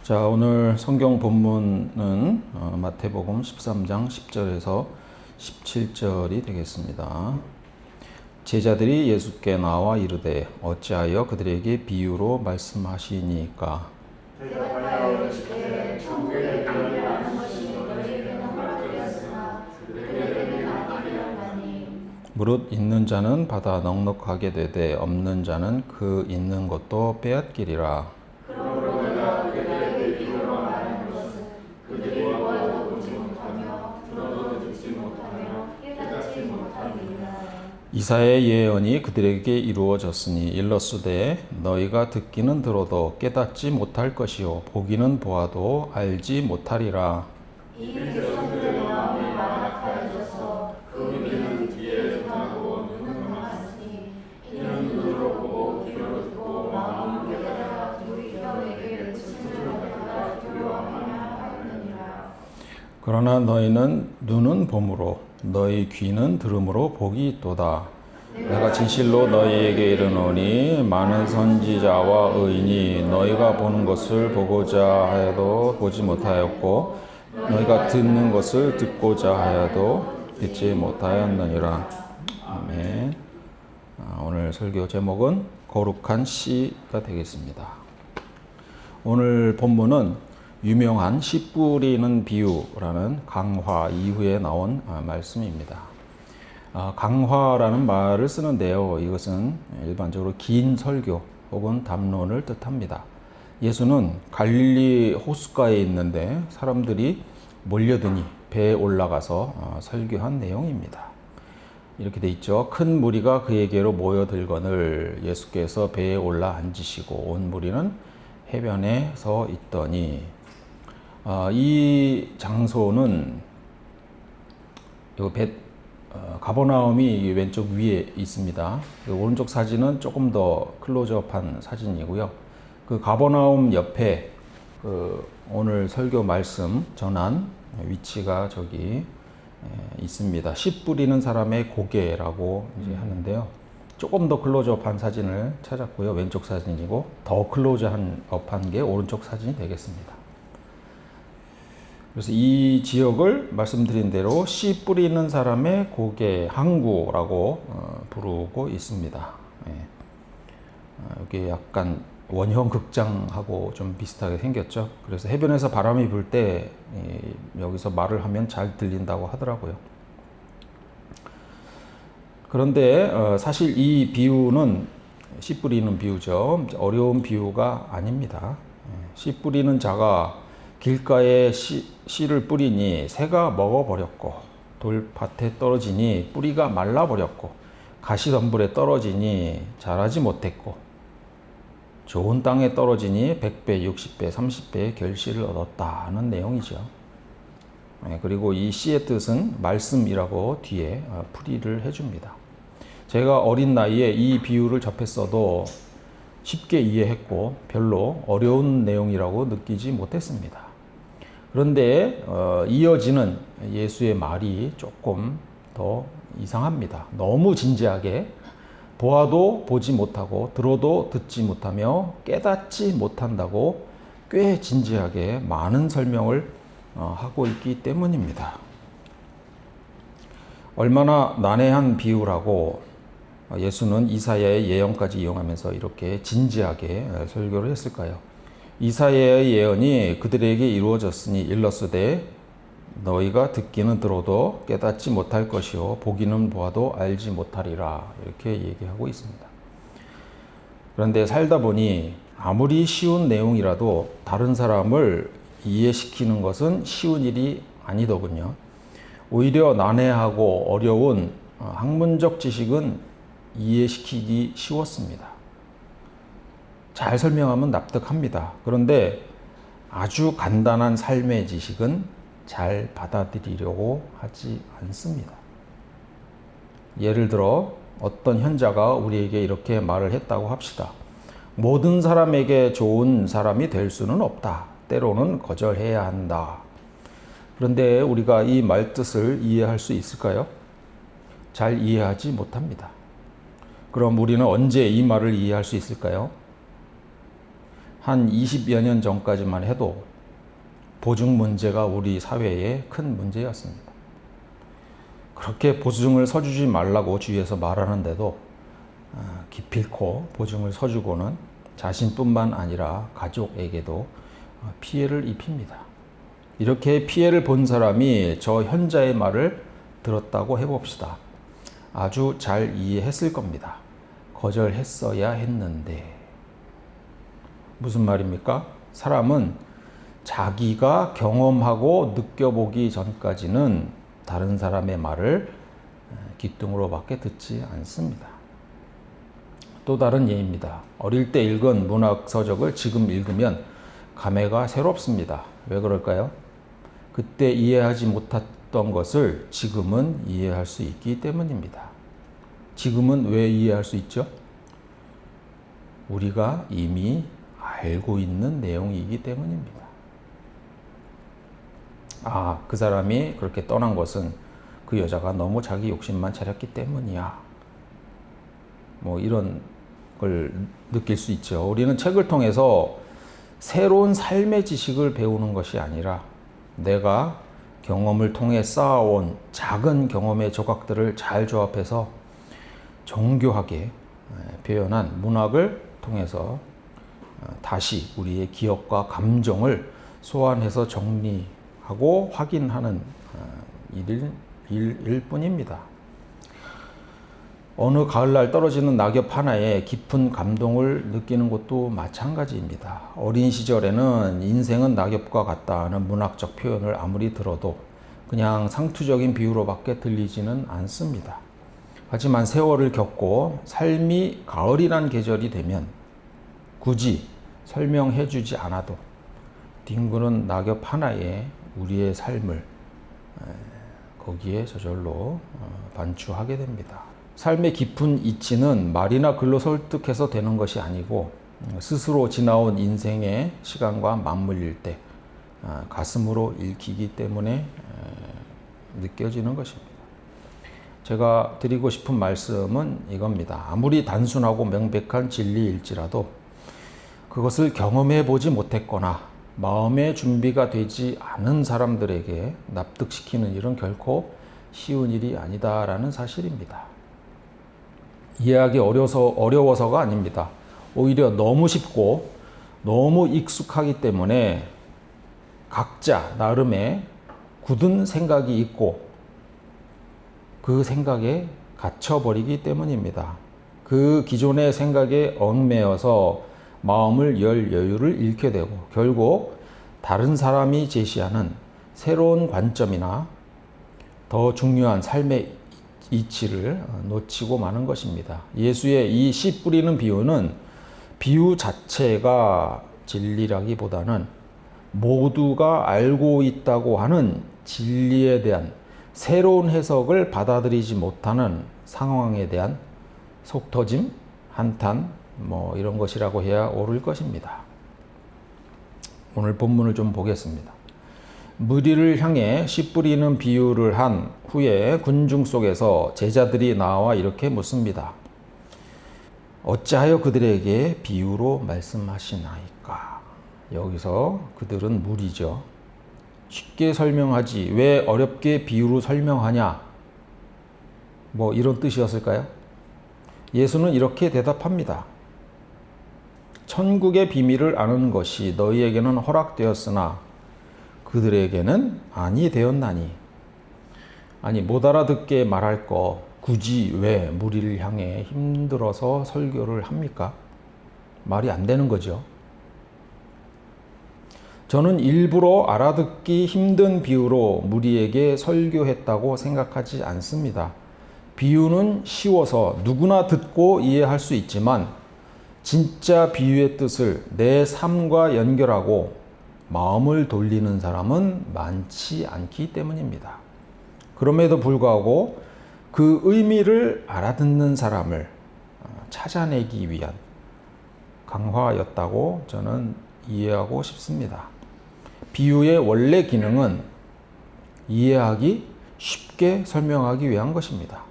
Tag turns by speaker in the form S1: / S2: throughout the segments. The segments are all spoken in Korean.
S1: 자, 오늘 성경 본문은 마태복음 13장 10절에서 17절이 되겠습니다. 제자들이 예수께 나와 이르되 어찌하여 그들에게 비유로 말씀하시니까?
S2: 대답하여 이르시되 천국의 비유라는 것이 너희에게는 허락되었으나 그들에게는 아니하나니.
S1: 무릇 있는 자는 받아 넉넉하게 되되 없는 자는 그 있는 것도 빼앗기리라.
S2: 그러므로 내가 그들에게 비유로 말하는 것은 그들이 보아도 보지 못하며 들어도 듣지 못하며 깨닫지 못함이니라.
S1: 이사야의 예언이 그들에게 이루어졌으니 일렀으되 너희가 듣기는 들어도 깨닫지 못할 것이요 보기는 보아도 알지 못하리라.
S2: 이 백성들의 마음이 완악하여져서 그 귀는 듣기에 둔하고 눈은 감았으니 이는 눈으로 보고 귀로 듣고 마음으로 깨달아 돌이켜 내게 외침을 받아 두려워하며 하였느니라.
S1: 그러나 너희는 눈은 봄으로 너희 귀는 들음으로 복이 있도다. 내가 진실로 너희에게 이르노니 많은 선지자와 의인이 너희가 보는 것을 보고자 하여도 보지 못하였고 너희가 듣는 것을 듣고자 하여도 듣지 못하였느니라. 아멘. 오늘 설교 제목은 거룩한 씨가 되겠습니다. 오늘 본문은 유명한 씨 뿌리는 비유라는 강화 이후에 나온 말씀입니다. 강화라는 말을 쓰는데요. 이것은 일반적으로 긴 설교 혹은 담론을 뜻합니다. 예수는 갈릴리 호숫가에 있는데 사람들이 몰려드니 배에 올라가서 설교한 내용입니다. 이렇게 돼 있죠. 큰 무리가 그에게로 모여들거늘 예수께서 배에 올라 앉으시고 온 무리는 해변에 서 있더니 이 장소는 가버나움이 왼쪽 위에 있습니다. 오른쪽 사진은 조금 더 클로즈업한 사진이고요. 그 가버나움 옆에 오늘 설교 말씀 전한 위치가 저기 있습니다. 씨 뿌리는 사람의 고개라고 이제 하는데요. 조금 더 클로즈업한 사진을 찾았고요. 왼쪽 사진이고 더 클로즈업한 게 오른쪽 사진이 되겠습니다. 그래서 이 지역을 말씀드린 대로 씨 뿌리는 사람의 고개 항구라고 부르고 있습니다. 여기 약간 원형 극장하고 좀 비슷하게 생겼죠. 그래서 해변에서 바람이 불 때 여기서 말을 하면 잘 들린다고 하더라고요. 그런데 사실 이 비유는 씨 뿌리는 비유죠. 어려운 비유가 아닙니다. 씨 뿌리는 자가 길가에 씨를 뿌리니 새가 먹어버렸고 돌밭에 떨어지니 뿌리가 말라버렸고 가시덤불에 떨어지니 자라지 못했고 좋은 땅에 떨어지니 100배, 60배, 30배의 결실을 얻었다는 내용이죠. 그리고 이 씨의 뜻은 말씀이라고 뒤에 풀이를 해줍니다. 제가 어린 나이에 이 비유를 접했어도 쉽게 이해했고 별로 어려운 내용이라고 느끼지 못했습니다. 그런데 이어지는 예수의 말이 조금 더 이상합니다. 너무 진지하게 보아도 보지 못하고 들어도 듣지 못하며 깨닫지 못한다고 꽤 진지하게 많은 설명을 하고 있기 때문입니다. 얼마나 난해한 비유라고 예수는 이사야의 예언까지 이용하면서 이렇게 진지하게 설교를 했을까요? 이사야의 예언이 그들에게 이루어졌으니 일렀으되 너희가 듣기는 들어도 깨닫지 못할 것이요 보기는 보아도 알지 못하리라 이렇게 얘기하고 있습니다. 그런데 살다 보니 아무리 쉬운 내용이라도 다른 사람을 이해시키는 것은 쉬운 일이 아니더군요. 오히려 난해하고 어려운 학문적 지식은 이해시키기 쉬웠습니다. 잘 설명하면 납득합니다. 그런데 아주 간단한 삶의 지식은 잘 받아들이려고 하지 않습니다. 예를 들어 어떤 현자가 우리에게 이렇게 말을 했다고 합시다. 모든 사람에게 좋은 사람이 될 수는 없다. 때로는 거절해야 한다. 그런데 우리가 이 말뜻을 이해할 수 있을까요? 잘 이해하지 못합니다. 그럼 우리는 언제 이 말을 이해할 수 있을까요? 한 20여 년 전까지만 해도 보증 문제가 우리 사회의 큰 문제였습니다. 그렇게 보증을 서주지 말라고 주위에서 말하는데도 기필코 보증을 서주고는 자신뿐만 아니라 가족에게도 피해를 입힙니다. 이렇게 피해를 본 사람이 저 현자의 말을 들었다고 해봅시다. 아주 잘 이해했을 겁니다. 거절했어야 했는데. 무슨 말입니까? 사람은 자기가 경험하고 느껴보기 전까지는 다른 사람의 말을 귀뚱으로밖에 듣지 않습니다. 또 다른 예입니다. 어릴 때 읽은 문학 서적을 지금 읽으면 감회가 새롭습니다. 왜 그럴까요? 그때 이해하지 못했던 것을 지금은 이해할 수 있기 때문입니다. 지금은 왜 이해할 수 있죠? 우리가 이미 알고 있는 내용이기 때문입니다. 그 사람이 그렇게 떠난 것은 그 여자가 너무 자기 욕심만 차렸기 때문이야. 뭐 이런 걸 느낄 수 있죠. 우리는 책을 통해서 새로운 삶의 지식을 배우는 것이 아니라 내가 경험을 통해 쌓아온 작은 경험의 조각들을 잘 조합해서 정교하게 표현한 문학을 통해서 다시 우리의 기억과 감정을 소환해서 정리하고 확인하는 일일 뿐입니다. 어느 가을날 떨어지는 낙엽 하나에 깊은 감동을 느끼는 것도 마찬가지입니다. 어린 시절에는 인생은 낙엽과 같다는 문학적 표현을 아무리 들어도 그냥 상투적인 비유로밖에 들리지는 않습니다. 하지만 세월을 겪고 삶이 가을이란 계절이 되면 굳이 설명해 주지 않아도 뒹구는 낙엽 하나에 우리의 삶을 거기에 저절로 반추하게 됩니다. 삶의 깊은 이치는 말이나 글로 설득해서 되는 것이 아니고 스스로 지나온 인생의 시간과 맞물릴 때 가슴으로 읽히기 때문에 느껴지는 것입니다. 제가 드리고 싶은 말씀은 이겁니다. 아무리 단순하고 명백한 진리일지라도 그것을 경험해 보지 못했거나 마음의 준비가 되지 않은 사람들에게 납득시키는 일은 결코 쉬운 일이 아니다라는 사실입니다. 이해하기 어려워서가 아닙니다. 오히려 너무 쉽고 너무 익숙하기 때문에 각자 나름의 굳은 생각이 있고 그 생각에 갇혀버리기 때문입니다. 그 기존의 생각에 얽매여서 마음을 열 여유를 잃게 되고 결국 다른 사람이 제시하는 새로운 관점이나 더 중요한 삶의 이치를 놓치고 마는 것입니다. 예수의 이 씨 뿌리는 비유는 비유 자체가 진리라기보다는 모두가 알고 있다고 하는 진리에 대한 새로운 해석을 받아들이지 못하는 상황에 대한 속터짐, 한탄, 이런 것이라고 해야 옳을 것입니다. 오늘 본문을 좀 보겠습니다. 무리를 향해 씨 뿌리는 비유를 한 후에 군중 속에서 제자들이 나와 이렇게 묻습니다. 어찌하여 그들에게 비유로 말씀하시나이까? 여기서 그들은 무리죠. 쉽게 설명하지 왜 어렵게 비유로 설명하냐? 이런 뜻이었을까요? 예수는 이렇게 대답합니다. 천국의 비밀을 아는 것이 너희에게는 허락되었으나 그들에게는 아니 되었나니. 아니 못 알아듣게 말할 거 굳이 왜 무리를 향해 힘들어서 설교를 합니까? 말이 안 되는 거죠. 저는 일부러 알아듣기 힘든 비유로 무리에게 설교했다고 생각하지 않습니다. 비유는 쉬워서 누구나 듣고 이해할 수 있지만 진짜 비유의 뜻을 내 삶과 연결하고 마음을 돌리는 사람은 많지 않기 때문입니다. 그럼에도 불구하고 그 의미를 알아듣는 사람을 찾아내기 위한 강화였다고 저는 이해하고 싶습니다. 비유의 원래 기능은 이해하기 쉽게 설명하기 위한 것입니다.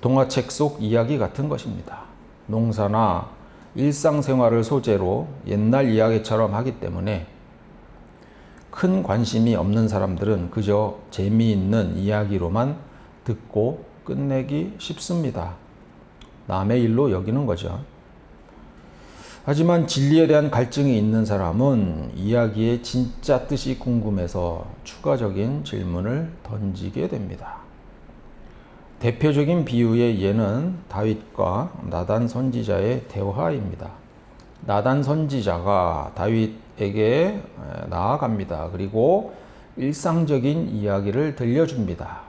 S1: 동화책 속 이야기 같은 것입니다. 농사나 일상생활을 소재로 옛날 이야기처럼 하기 때문에 큰 관심이 없는 사람들은 그저 재미있는 이야기로만 듣고 끝내기 쉽습니다. 남의 일로 여기는 거죠. 하지만 진리에 대한 갈증이 있는 사람은 이야기의 진짜 뜻이 궁금해서 추가적인 질문을 던지게 됩니다. 대표적인 비유의 예는 다윗과 나단 선지자의 대화입니다. 나단 선지자가 다윗에게 나아갑니다. 그리고 일상적인 이야기를 들려줍니다.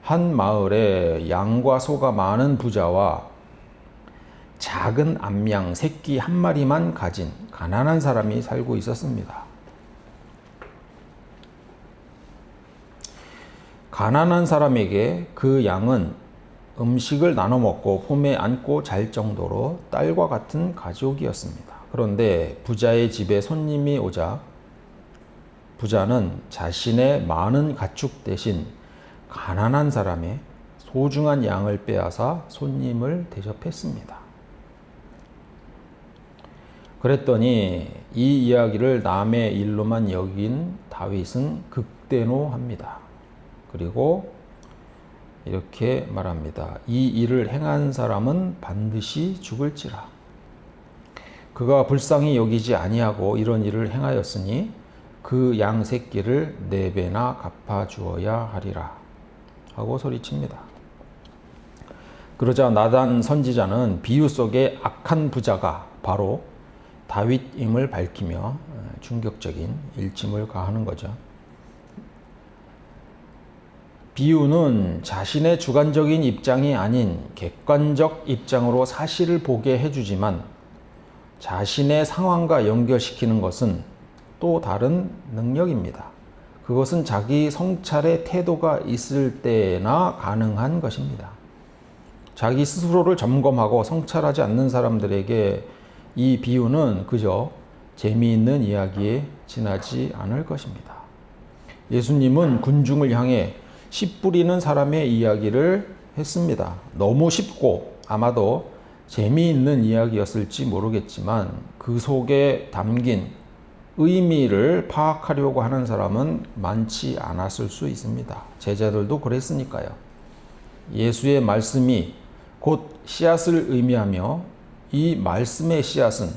S1: 한 마을에 양과 소가 많은 부자와 작은 암양 새끼 한 마리만 가진 가난한 사람이 살고 있었습니다. 가난한 사람에게 그 양은 음식을 나눠 먹고 품에 안고 잘 정도로 딸과 같은 가족이었습니다. 그런데 부자의 집에 손님이 오자 부자는 자신의 많은 가축 대신 가난한 사람의 소중한 양을 빼앗아 손님을 대접했습니다. 그랬더니 이 이야기를 남의 일로만 여긴 다윗은 극대노합니다. 그리고 이렇게 말합니다. 이 일을 행한 사람은 반드시 죽을지라. 그가 불쌍히 여기지 아니하고 이런 일을 행하였으니 그 양 새끼를 4배나 갚아 주어야 하리라 하고 소리칩니다. 그러자 나단 선지자는 비유 속의 악한 부자가 바로 다윗임을 밝히며 충격적인 일침을 가하는 거죠. 비유는 자신의 주관적인 입장이 아닌 객관적 입장으로 사실을 보게 해주지만 자신의 상황과 연결시키는 것은 또 다른 능력입니다. 그것은 자기 성찰의 태도가 있을 때나 가능한 것입니다. 자기 스스로를 점검하고 성찰하지 않는 사람들에게 이 비유는 그저 재미있는 이야기에 지나지 않을 것입니다. 예수님은 군중을 향해 씨 뿌리는 사람의 이야기를 했습니다. 너무 쉽고 아마도 재미있는 이야기였을지 모르겠지만 그 속에 담긴 의미를 파악하려고 하는 사람은 많지 않았을 수 있습니다. 제자들도 그랬으니까요. 예수의 말씀이 곧 씨앗을 의미하며 이 말씀의 씨앗은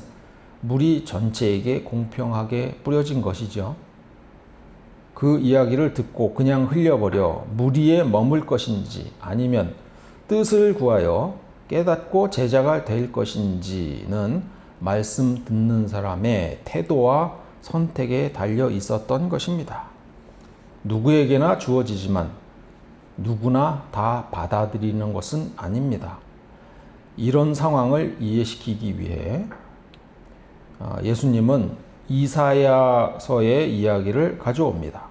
S1: 무리 전체에게 공평하게 뿌려진 것이죠. 그 이야기를 듣고 그냥 흘려버려 무리에 머물 것인지 아니면 뜻을 구하여 깨닫고 제자가 될 것인지는 말씀 듣는 사람의 태도와 선택에 달려 있었던 것입니다. 누구에게나 주어지지만 누구나 다 받아들이는 것은 아닙니다. 이런 상황을 이해시키기 위해 예수님은 이사야서의 이야기를 가져옵니다.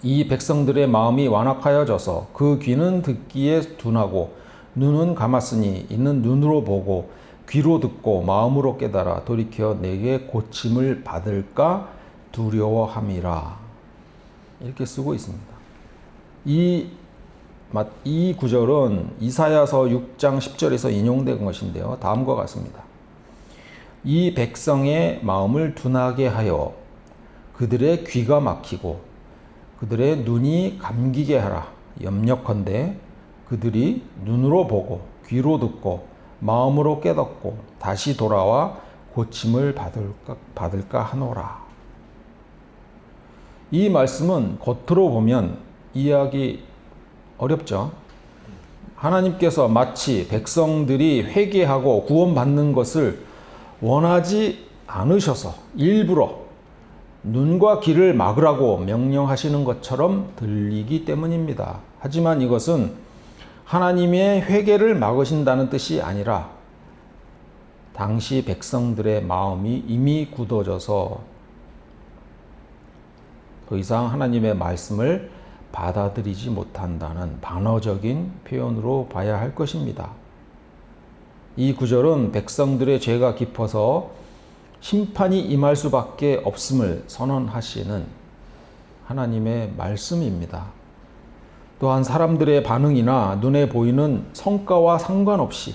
S1: 이 백성들의 마음이 완악하여져서 그 귀는 듣기에 둔하고 눈은 감았으니 이는 눈으로 보고 귀로 듣고 마음으로 깨달아 돌이켜 내게 고침을 받을까 두려워함이라. 이렇게 쓰고 있습니다. 이 구절은 이사야서 6장 10절에서 인용된 것인데요. 다음과 같습니다. 이 백성의 마음을 둔하게 하여 그들의 귀가 막히고 그들의 눈이 감기게 하라. 염려컨대 그들이 눈으로 보고 귀로 듣고 마음으로 깨닫고 다시 돌아와 고침을 받을까 하노라. 이 말씀은 겉으로 보면 이해하기 어렵죠. 하나님께서 마치 백성들이 회개하고 구원받는 것을 원하지 않으셔서 일부러 눈과 귀를 막으라고 명령하시는 것처럼 들리기 때문입니다. 하지만 이것은 하나님의 회개를 막으신다는 뜻이 아니라 당시 백성들의 마음이 이미 굳어져서 더 이상 하나님의 말씀을 받아들이지 못한다는 반어적인 표현으로 봐야 할 것입니다. 이 구절은 백성들의 죄가 깊어서 심판이 임할 수밖에 없음을 선언하시는 하나님의 말씀입니다. 또한 사람들의 반응이나 눈에 보이는 성과와 상관없이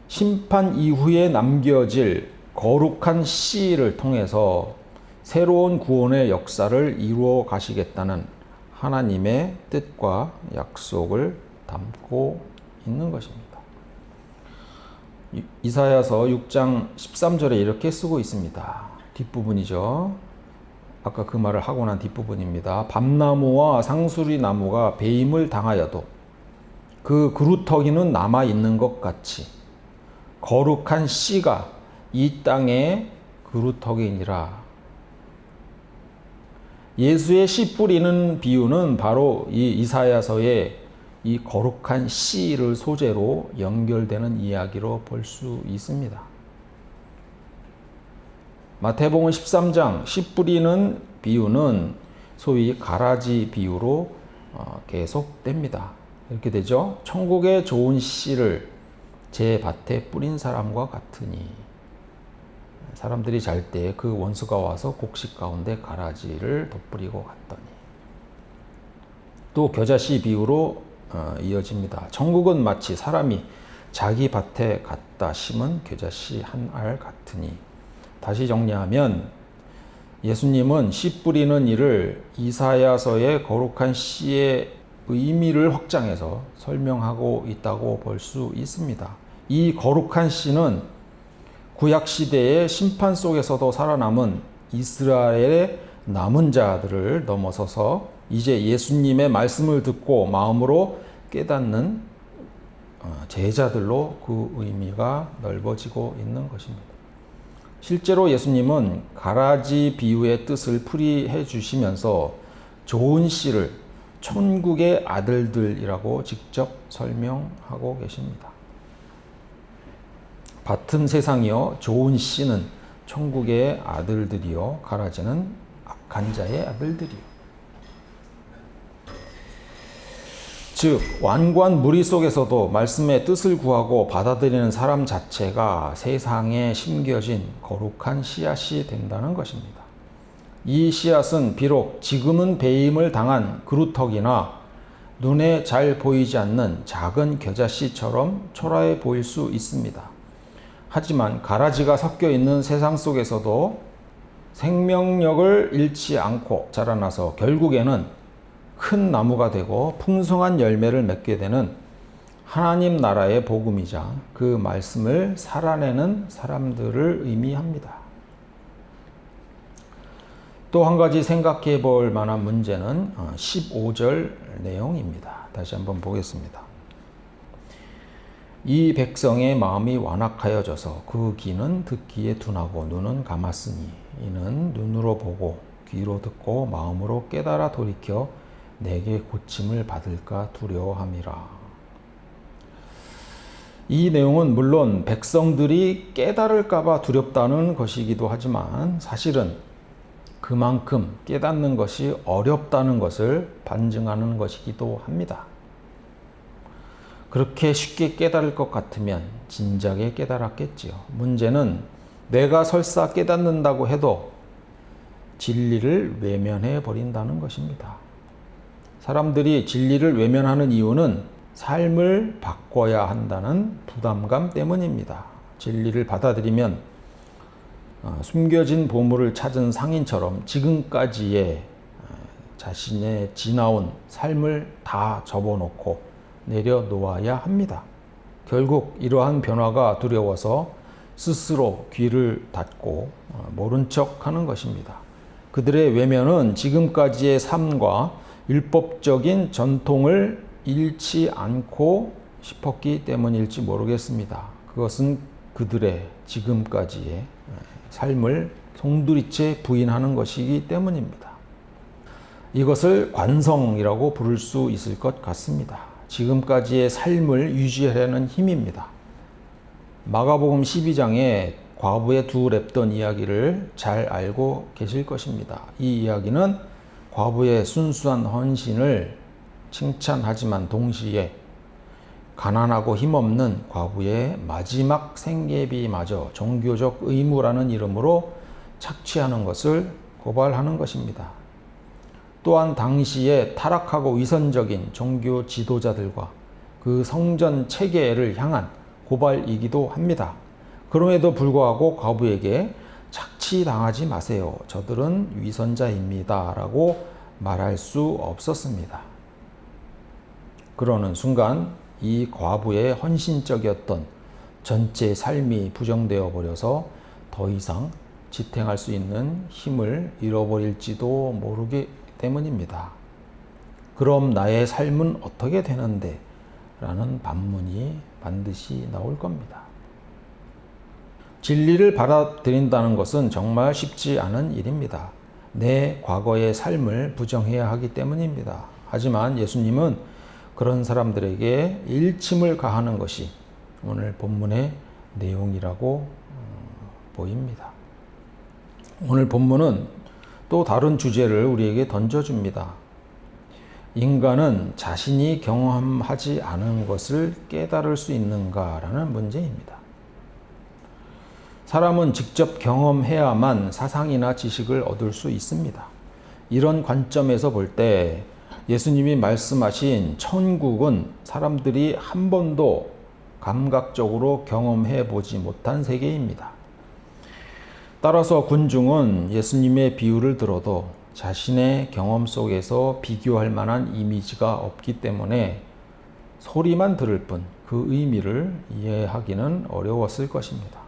S1: 심판 이후에 남겨질 거룩한 씨를 통해서 새로운 구원의 역사를 이루어 가시겠다는 하나님의 뜻과 약속을 담고 있는 것입니다. 이사야서 6장 13절에 이렇게 쓰고 있습니다. 뒷부분이죠. 아까 그 말을 하고 난 뒷부분입니다. 밤나무와 상수리 나무가 배임을 당하여도 그 그루터기는 남아 있는 것 같이 거룩한 씨가 이 땅의 그루터기니라. 예수의 씨 뿌리는 비유는 바로 이 이사야서의 이 거룩한 씨를 소재로 연결되는 이야기로 볼 수 있습니다. 마태복음 13장 씨 뿌리는 비유는 소위 가라지 비유로 계속됩니다. 이렇게 되죠. 천국의 좋은 씨를 제 밭에 뿌린 사람과 같으니 사람들이 잘 때 그 원수가 와서 곡식 가운데 가라지를 덧뿌리고 갔더니. 또 겨자씨 비유로 이어집니다. 천국은 마치 사람이 자기 밭에 갖다 심은 겨자씨 한 알 같으니. 다시 정리하면 예수님은 씨 뿌리는 일을 이사야서의 거룩한 씨의 의미를 확장해서 설명하고 있다고 볼 수 있습니다. 이 거룩한 씨는 구약 시대의 심판 속에서도 살아남은 이스라엘의 남은 자들을 넘어서서 이제 예수님의 말씀을 듣고 마음으로 깨닫는 제자들로 그 의미가 넓어지고 있는 것입니다. 실제로 예수님은 가라지 비유의 뜻을 풀이해 주시면서 좋은 씨를 천국의 아들들이라고 직접 설명하고 계십니다. 밭은 세상이요 좋은 씨는 천국의 아들들이요 가라지는 악한 자의 아들들이요. 즉 완고한 무리 속에서도 말씀의 뜻을 구하고 받아들이는 사람 자체가 세상에 심겨진 거룩한 씨앗이 된다는 것입니다. 이 씨앗은 비록 지금은 배임을 당한 그루터기나 눈에 잘 보이지 않는 작은 겨자씨처럼 초라해 보일 수 있습니다. 하지만 가라지가 섞여 있는 세상 속에서도 생명력을 잃지 않고 자라나서 결국에는 큰 나무가 되고 풍성한 열매를 맺게 되는 하나님 나라의 복음이자 그 말씀을 살아내는 사람들을 의미합니다. 또 한 가지 생각해 볼 만한 문제는 15절 내용입니다. 다시 한번 보겠습니다. 이 백성의 마음이 완악하여져서 그 귀는 듣기에 둔하고 눈은 감았으니 이는 눈으로 보고 귀로 듣고 마음으로 깨달아 돌이켜 내게 고침을 받을까 두려워함이라. 이 내용은 물론 백성들이 깨달을까봐 두렵다는 것이기도 하지만 사실은 그만큼 깨닫는 것이 어렵다는 것을 반증하는 것이기도 합니다. 그렇게 쉽게 깨달을 것 같으면 진작에 깨달았겠지요. 문제는 내가 설사 깨닫는다고 해도 진리를 외면해 버린다는 것입니다. 사람들이 진리를 외면하는 이유는 삶을 바꿔야 한다는 부담감 때문입니다. 진리를 받아들이면 숨겨진 보물을 찾은 상인처럼 지금까지의 자신의 지나온 삶을 다 접어놓고 내려놓아야 합니다. 결국 이러한 변화가 두려워서 스스로 귀를 닫고 모른 척 하는 것입니다. 그들의 외면은 지금까지의 삶과 율법적인 전통을 잃지 않고 싶었기 때문일지 모르겠습니다. 그것은 그들의 지금까지의 삶을 송두리째 부인하는 것이기 때문입니다. 이것을 관성이라고 부를 수 있을 것 같습니다. 지금까지의 삶을 유지하려는 힘입니다. 마가복음 12장에 과부의 두 랩던 이야기를 잘 알고 계실 것입니다. 이 이야기는 과부의 순수한 헌신을 칭찬하지만 동시에 가난하고 힘없는 과부의 마지막 생계비마저 종교적 의무라는 이름으로 착취하는 것을 고발하는 것입니다. 또한 당시에 타락하고 위선적인 종교 지도자들과 그 성전 체계를 향한 고발이기도 합니다. 그럼에도 불구하고 과부에게 착취당하지 마세요. 저들은 위선자입니다. 라고 말할 수 없었습니다. 그러는 순간 이 과부의 헌신적이었던 전체 삶이 부정되어 버려서 더 이상 지탱할 수 있는 힘을 잃어버릴지도 모르기 때문입니다. 그럼 나의 삶은 어떻게 되는데? 라는 반문이 반드시 나올 겁니다. 진리를 받아들인다는 것은 정말 쉽지 않은 일입니다. 내 과거의 삶을 부정해야 하기 때문입니다. 하지만 예수님은 그런 사람들에게 일침을 가하는 것이 오늘 본문의 내용이라고 보입니다. 오늘 본문은 또 다른 주제를 우리에게 던져줍니다. 인간은 자신이 경험하지 않은 것을 깨달을 수 있는가라는 문제입니다. 사람은 직접 경험해야만 사상이나 지식을 얻을 수 있습니다. 이런 관점에서 볼 때 예수님이 말씀하신 천국은 사람들이 한 번도 감각적으로 경험해 보지 못한 세계입니다. 따라서 군중은 예수님의 비유를 들어도 자신의 경험 속에서 비교할 만한 이미지가 없기 때문에 소리만 들을 뿐 그 의미를 이해하기는 어려웠을 것입니다.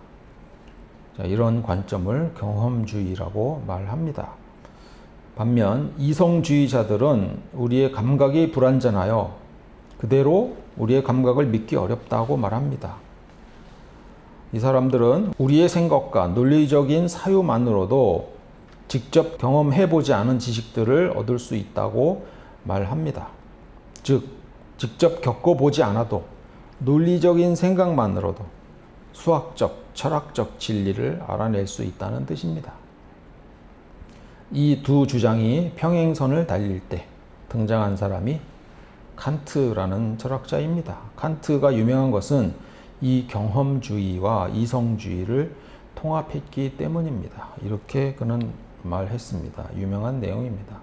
S1: 자, 이런 관점을 경험주의라고 말합니다. 반면 이성주의자들은 우리의 감각이 불완전하여 그대로 우리의 감각을 믿기 어렵다고 말합니다. 이 사람들은 우리의 생각과 논리적인 사유만으로도 직접 경험해보지 않은 지식들을 얻을 수 있다고 말합니다. 즉, 직접 겪어보지 않아도 논리적인 생각만으로도 수학적, 철학적 진리를 알아낼 수 있다는 뜻입니다. 이 두 주장이 평행선을 달릴 때 등장한 사람이 칸트라는 철학자입니다. 칸트가 유명한 것은 이 경험주의와 이성주의를 통합했기 때문입니다. 이렇게 그는 말했습니다. 유명한 내용입니다.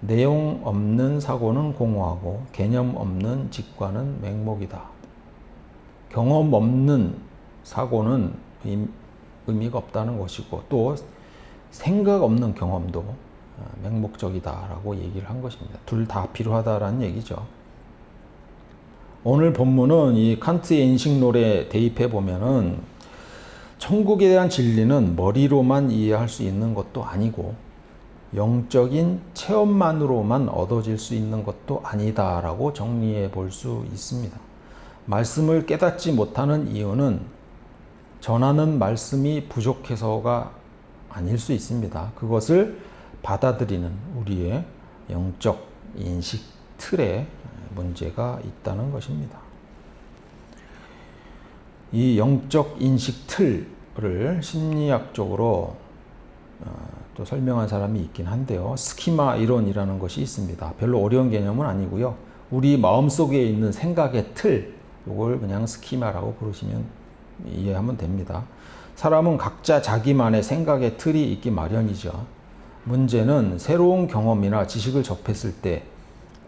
S1: 내용 없는 사고는 공허하고 개념 없는 직관은 맹목이다. 경험 없는 사고는 의미가 없다는 것이고 또 생각 없는 경험도 맹목적이다라고 얘기를 한 것입니다. 둘 다 필요하다라는 얘기죠. 오늘 본문은 이 칸트의 인식론에 대입해 보면은 천국에 대한 진리는 머리로만 이해할 수 있는 것도 아니고 영적인 체험만으로만 얻어질 수 있는 것도 아니다라고 정리해 볼 수 있습니다. 말씀을 깨닫지 못하는 이유는 전하는 말씀이 부족해서가 아닐 수 있습니다. 그것을 받아들이는 우리의 영적 인식 틀에 문제가 있다는 것입니다. 이 영적 인식 틀을 심리학적으로 또 설명한 사람이 있긴 한데요. 스키마 이론이라는 것이 있습니다. 별로 어려운 개념은 아니고요. 우리 마음속에 있는 생각의 틀, 이걸 그냥 스키마라고 부르시면 이해하면 됩니다. 사람은 각자 자기만의 생각의 틀이 있기 마련이죠. 문제는 새로운 경험이나 지식을 접했을 때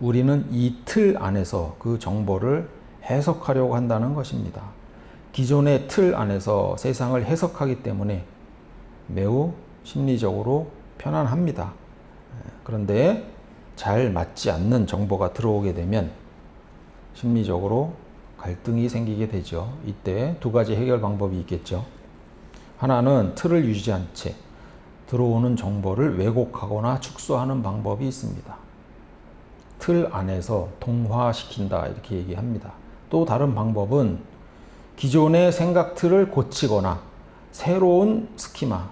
S1: 우리는 이 틀 안에서 그 정보를 해석하려고 한다는 것입니다. 기존의 틀 안에서 세상을 해석하기 때문에 매우 심리적으로 편안합니다. 그런데 잘 맞지 않는 정보가 들어오게 되면 심리적으로 갈등이 생기게 되죠. 이때 두 가지 해결 방법이 있겠죠. 하나는 틀을 유지한 채 들어오는 정보를 왜곡하거나 축소하는 방법이 있습니다. 틀 안에서 동화시킨다 이렇게 얘기합니다. 또 다른 방법은 기존의 생각 틀을 고치거나 새로운 스키마,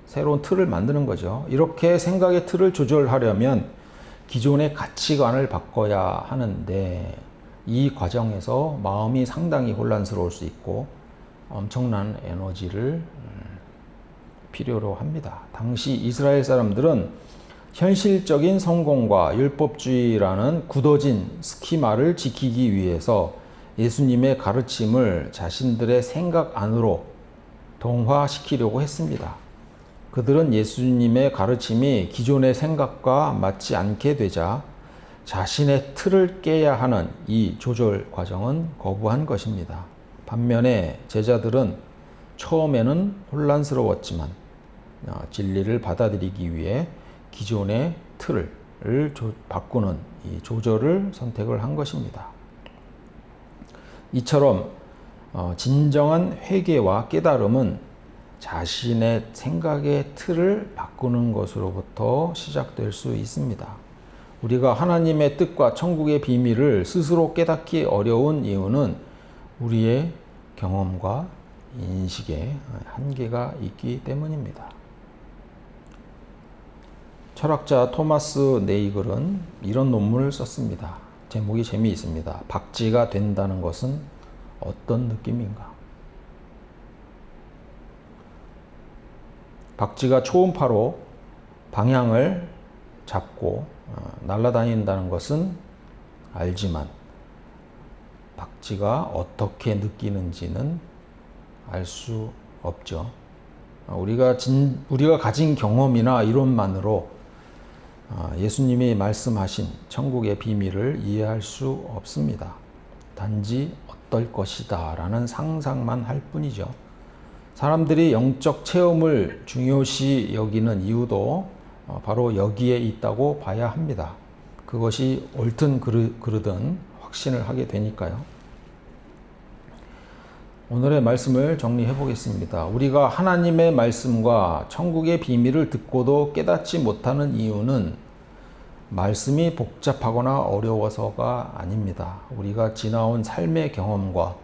S1: 새로운 틀을 만드는 거죠. 이렇게 생각의 틀을 조절하려면 기존의 가치관을 바꿔야 하는데 이 과정에서 마음이 상당히 혼란스러울 수 있고 엄청난 에너지를 필요로 합니다. 당시 이스라엘 사람들은 현실적인 성공과 율법주의라는 굳어진 스키마를 지키기 위해서 예수님의 가르침을 자신들의 생각 안으로 동화시키려고 했습니다. 그들은 예수님의 가르침이 기존의 생각과 맞지 않게 되자 자신의 틀을 깨야 하는 이 조절 과정은 거부한 것입니다. 반면에 제자들은 처음에는 혼란스러웠지만 진리를 받아들이기 위해 기존의 틀을 바꾸는 이 조절을 선택을 한 것입니다. 이처럼 진정한 회개와 깨달음은 자신의 생각의 틀을 바꾸는 것으로부터 시작될 수 있습니다. 우리가 하나님의 뜻과 천국의 비밀을 스스로 깨닫기 어려운 이유는 우리의 경험과 인식에 한계가 있기 때문입니다. 철학자 토마스 네이글은 이런 논문을 썼습니다. 제목이 재미있습니다. 박쥐가 된다는 것은 어떤 느낌인가? 박쥐가 초음파로 방향을 잡고 날아다닌다는 것은 알지만 박쥐가 어떻게 느끼는지는 알 수 없죠. 우리가 가진 경험이나 이론만으로 예수님이 말씀하신 천국의 비밀을 이해할 수 없습니다. 단지 어떨 것이다 라는 상상만 할 뿐이죠. 사람들이 영적 체험을 중요시 여기는 이유도 바로 여기에 있다고 봐야 합니다. 그것이 옳든 그르든 확신을 하게 되니까요. 오늘의 말씀을 정리해 보겠습니다. 우리가 하나님의 말씀과 천국의 비밀을 듣고도 깨닫지 못하는 이유는 말씀이 복잡하거나 어려워서가 아닙니다. 우리가 지나온 삶의 경험과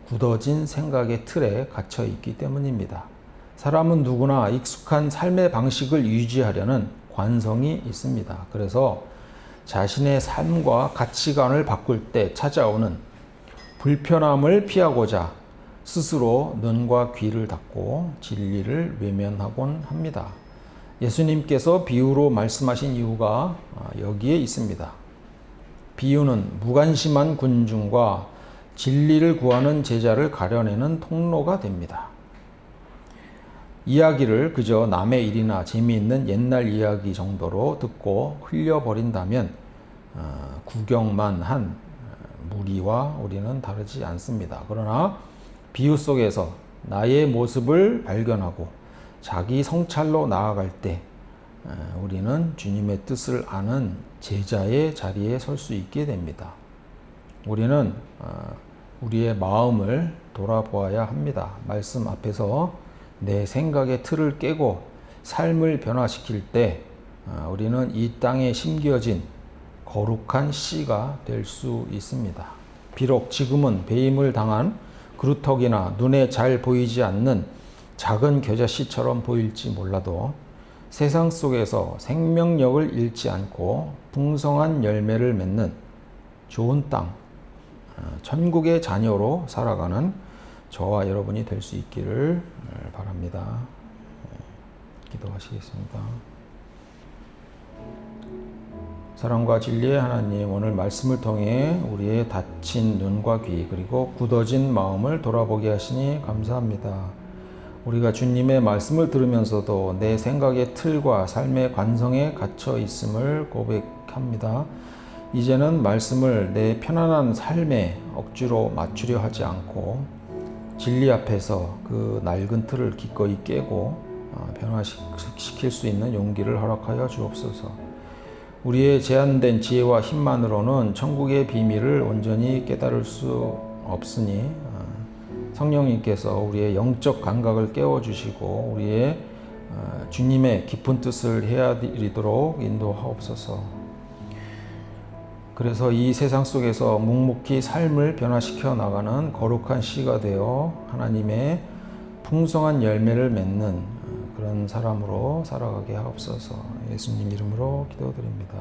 S1: 굳어진 생각의 틀에 갇혀 있기 때문입니다. 사람은 누구나 익숙한 삶의 방식을 유지하려는 관성이 있습니다. 그래서 자신의 삶과 가치관을 바꿀 때 찾아오는 불편함을 피하고자 스스로 눈과 귀를 닫고 진리를 외면하곤 합니다. 예수님께서 비유로 말씀하신 이유가 여기에 있습니다. 비유는 무관심한 군중과 진리를 구하는 제자를 가려내는 통로가 됩니다. 이야기를 그저 남의 일이나 재미있는 옛날 이야기 정도로 듣고 흘려버린다면 구경만 한 무리와 우리는 다르지 않습니다. 그러나 비유 속에서 나의 모습을 발견하고 자기 성찰로 나아갈 때 우리는 주님의 뜻을 아는 제자의 자리에 설 수 있게 됩니다. 우리는 우리의 마음을 돌아보아야 합니다. 말씀 앞에서 내 생각의 틀을 깨고 삶을 변화시킬 때 우리는 이 땅에 심겨진 거룩한 씨가 될 수 있습니다. 비록 지금은 배임을 당한 그루터기나 눈에 잘 보이지 않는 작은 겨자씨처럼 보일지 몰라도 세상 속에서 생명력을 잃지 않고 풍성한 열매를 맺는 좋은 땅, 천국의 자녀로 살아가는 저와 여러분이 될 수 있기를 바랍니다. 기도하시겠습니다. 사랑과 진리의 하나님, 오늘 말씀을 통해 우리의 닫힌 눈과 귀 그리고 굳어진 마음을 돌아보게 하시니 감사합니다. 우리가 주님의 말씀을 들으면서도 내 생각의 틀과 삶의 관성에 갇혀 있음을 고백합니다. 이제는 말씀을 내 편안한 삶에 억지로 맞추려 하지 않고 진리 앞에서 그 낡은 틀을 기꺼이 깨고 변화시킬 수 있는 용기를 허락하여 주옵소서. 우리의 제한된 지혜와 힘만으로는 천국의 비밀을 온전히 깨달을 수 없으니 성령님께서 우리의 영적 감각을 깨워주시고 우리의 주님의 깊은 뜻을 헤아리도록 인도하옵소서. 그래서 이 세상 속에서 묵묵히 삶을 변화시켜 나가는 거룩한 씨가 되어 하나님의 풍성한 열매를 맺는 그런 사람으로 살아가게 하옵소서. 예수님 이름으로 기도드립니다.